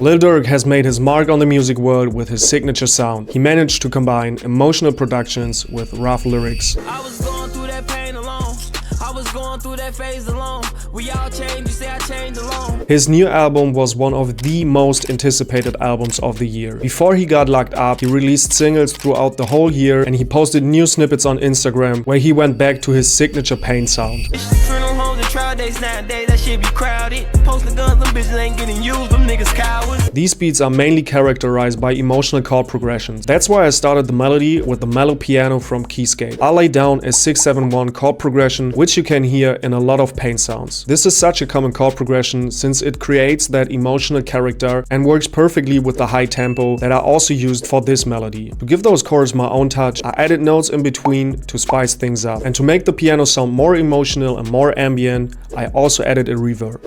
Lil Durk has made his mark on the music world with his signature sound. He managed to combine emotional productions with rough lyrics. I was going through that pain alone. I was going through that phase alone. We all changed, you say I changed alone. His new album was one of the most anticipated albums of the year. Before he got locked up, he released singles throughout the whole year and he posted new snippets on Instagram where he went back to his signature pain sound. These beats are mainly characterized by emotional chord progressions. That's why I started the melody with the mellow piano from Keyscape. I laid down a 6-7-1 chord progression, which you can hear in a lot of pain sounds. This is such a common chord progression since it creates that emotional character and works perfectly with the high tempo that I also used for this melody. To give those chords my own touch, I added notes in between to spice things up. And to make the piano sound more emotional and more ambient, I also added a reverb.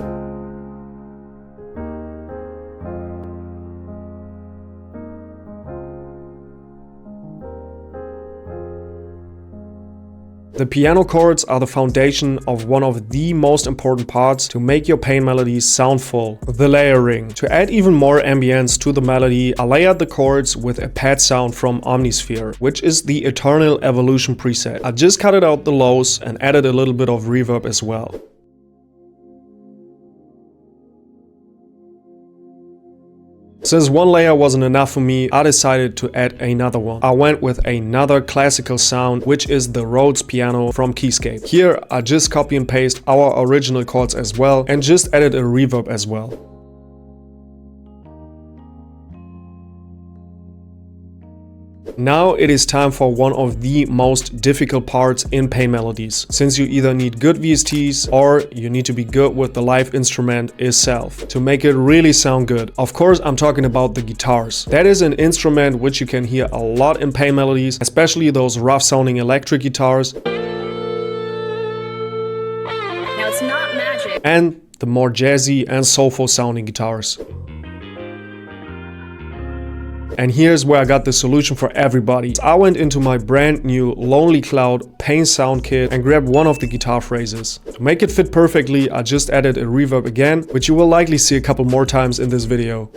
The piano chords are the foundation of one of the most important parts to make your pain melodies sound full, the layering. To add even more ambience to the melody, I layered the chords with a pad sound from Omnisphere, which is the Eternal Evolution preset. I just cut out the lows and added a little bit of reverb as well. Since one layer wasn't enough for me, I decided to add another one. I went with another classical sound, which is the Rhodes piano from Keyscape. Here, I just copy and paste our original chords as well and just added a reverb as well. Now it is time for one of the most difficult parts in pain melodies, since you either need good VSTs or you need to be good with the live instrument itself to make it really sound good. Of course, I'm talking about the guitars. That is an instrument which you can hear a lot in pain melodies, especially those rough sounding electric guitars. Now it's not magic. And the more jazzy and soulful sounding guitars. And here's where I got the solution for everybody. I went into my brand new Lonely Cloud Pain Sound Kit and grabbed one of the guitar phrases. To make it fit perfectly, I just added a reverb again, which you will likely see a couple more times in this video.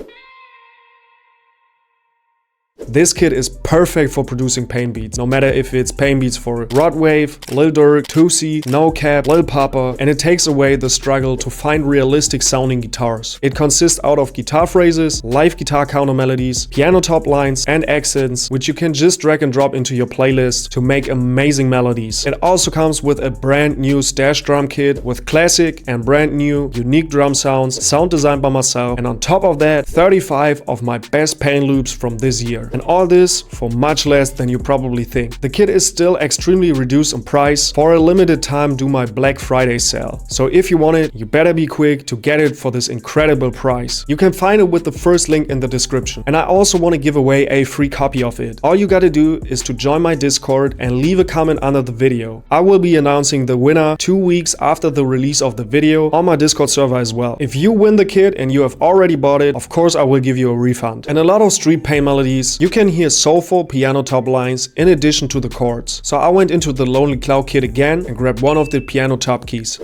This kit is perfect for producing pain beats, no matter if it's pain beats for Rodwave, Lil Durk, Tusi, No Cap, Lil Papa, and it takes away the struggle to find realistic sounding guitars. It consists out of guitar phrases, live guitar counter melodies, piano top lines, and accents, which you can just drag and drop into your playlist to make amazing melodies. It also comes with a brand new stash drum kit with classic and brand new unique drum sounds, sound designed by myself, and on top of that, 35 of my best pain loops from this year. And all this for much less than you probably think. The kit is still extremely reduced in price. For a limited time, do my Black Friday sale. So if you want it, you better be quick to get it for this incredible price. You can find it with the first link in the description. And I also want to give away a free copy of it. All you gotta do is to join my Discord and leave a comment under the video. I will be announcing the winner 2 weeks after the release of the video on my Discord server as well. If you win the kit and you have already bought it, of course I will give you a refund. And a lot of street pain melodies, you can hear soulful piano top lines in addition to the chords. So I went into the Lonely Cloud kit again and grabbed one of the piano top keys.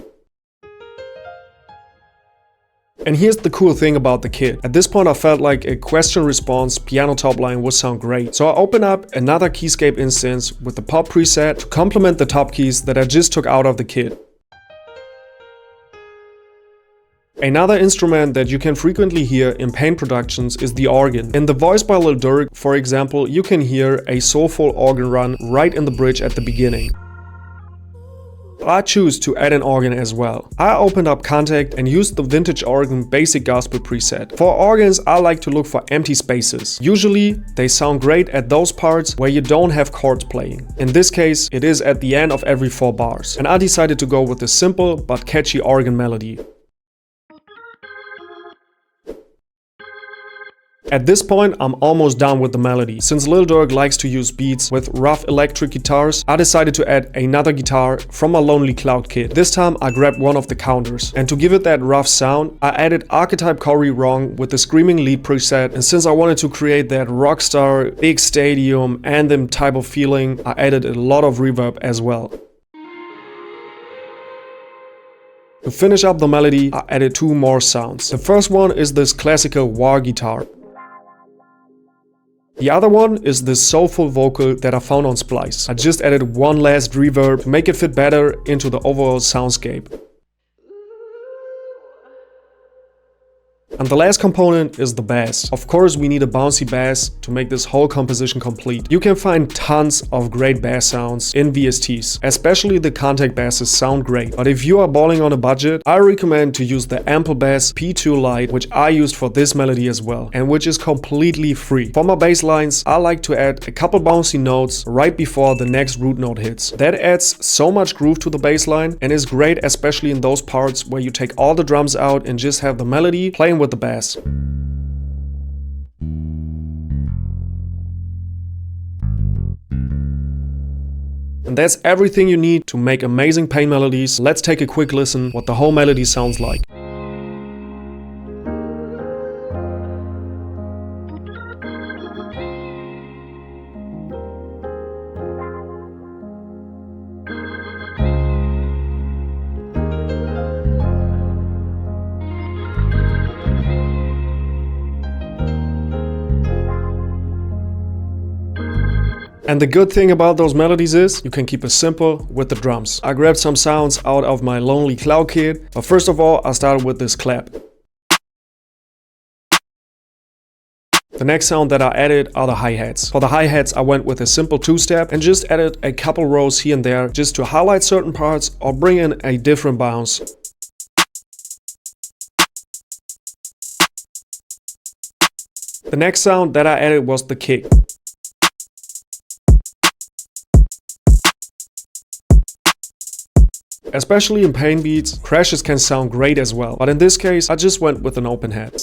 And here's the cool thing about the kit. At this point I felt like a question response piano top line would sound great. So I opened up another Keyscape instance with the pop preset to complement the top keys that I just took out of the kit. Another instrument that you can frequently hear in pain productions is the organ. In the voice by Lil Durk, for example, you can hear a soulful organ run right in the bridge at the beginning. I choose to add an organ as well. I opened up Contact and used the Vintage Organ Basic Gospel preset. For organs, I like to look for empty spaces. Usually, they sound great at those parts where you don't have chords playing. In this case, it is at the end of every 4 bars. And I decided to go with a simple but catchy organ melody. At this point, I'm almost done with the melody. Since Lil Durk likes to use beats with rough electric guitars, I decided to add another guitar from my Lonely Cloud kit. This time I grabbed one of the counters. And to give it that rough sound, I added Archetype Cory Wrong with the Screaming Lead preset. And since I wanted to create that rockstar, big stadium, anthem type of feeling, I added a lot of reverb as well. To finish up the melody, I added 2 more sounds. The first one is this classical wah guitar. The other one is this soulful vocal that I found on Splice. I just added one last reverb to make it fit better into the overall soundscape. And the last component is the bass. Of course, we need a bouncy bass to make this whole composition complete. You can find tons of great bass sounds in VSTs, especially the contact basses sound great. But if you are balling on a budget, I recommend to use the Ample Bass P2 Lite, which I used for this melody as well, and which is completely free. For my bass lines, I like to add a couple bouncy notes right before the next root note hits. That adds so much groove to the bass line and is great especially in those parts where you take all the drums out and just have the melody playing with the bass. And that's everything you need to make amazing pain melodies. Let's take a quick listen what the whole melody sounds like. And the good thing about those melodies is you can keep it simple with the drums. I grabbed some sounds out of my Lonely Cloud kit, but first of all I started with this clap. The next sound that I added are the hi-hats. For the hi-hats I went with a simple 2-step and just added a couple rows here and there just to highlight certain parts or bring in a different bounce. The next sound that I added was the kick. Especially in pain beats, crashes can sound great as well, but in this case I just went with an open head.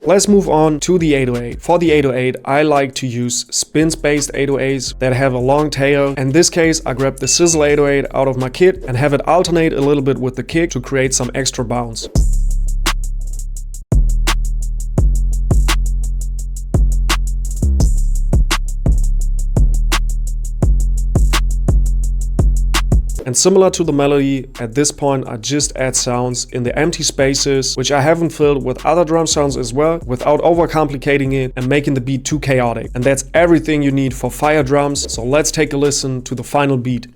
Let's move on to the 808. For the 808 I like to use spins based 808s that have a long tail. In this case I grabbed the Sizzle 808 out of my kit and have it alternate a little bit with the kick to create some extra bounce. And similar to the melody, at this point I just add sounds in the empty spaces, which I haven't filled with other drum sounds as well, without overcomplicating it and making the beat too chaotic. And that's everything you need for fire drums, so let's take a listen to the final beat.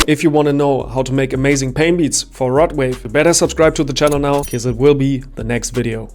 If you want to know how to make amazing pain beats for Rod Wave, you better subscribe to the channel now, because it will be the next video.